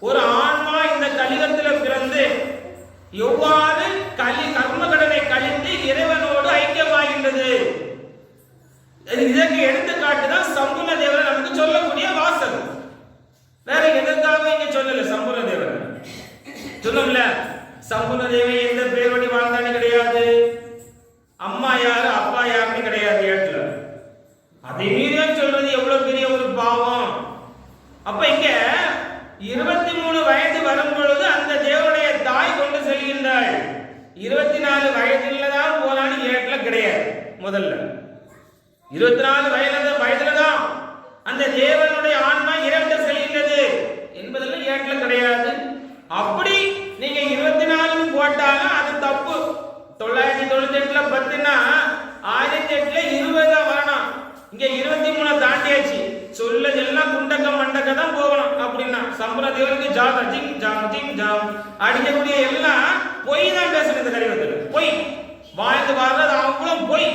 ஒரு ஆன்மா இந்த கலிகத்தில் பிறந்து எவ்வாறு கர்ம கடனை கழித்து இறைவனோடு ஐக்கியமாகின்றது. இதற்கு எடுத்துக்காட்டு தான் சம்பூர்ண தேவரை நமக்கு சொல்லக்கூடிய வாசகம். வேற எதற்காக இங்க சொல்லல. சம்பூர்ண தேவரை சொல்லல. சம்பூர்ண தேவை எந்த பேர் வழி வாழ்ந்தானே கிடையாது. அம்மா யாரு அப்பா யாருன்னு கிடையாது. ஏற்ற அதை மீறியா சொல்றது எவ்வளவு பெரிய ஒரு பாவம். அப்ப இங்க 23 வயது வரும் பொழுது அந்த தேவனுடைய தாய் கொண்டு செல்கின்றாள். 24 வயதுல தான் போறான்னு ஏற்ற கிடையாது. முதல்ல 24 வயதுல தான் அந்த தேவனுடைய ஆன்மா இறந்து செல்கின்றது என்பதெல்லாம் ஏற்ற கிடையாது. அப்படி நீங்க 24 போட்டாலும் அது தப்பு. 998ல 10னா 1008ல 20 தான் வரணும். இங்க 23 தாண்டியாச்சு. சொல்லதெல்லாம் குண்டக்க மண்டக்க தான் போகணும். அப்படின்னா சம்பூர்ண தேவனுக்கு ஜாதா ஜிங் ஜாம் ஜிங் ஜாம் அடிக்கக்கூடிய எல்லாம் பொய் தான் பேசுறது. இந்த கலியுகத்துல பொய் வாழ்ந்து வாழ்றது அவங்களும் பொய்.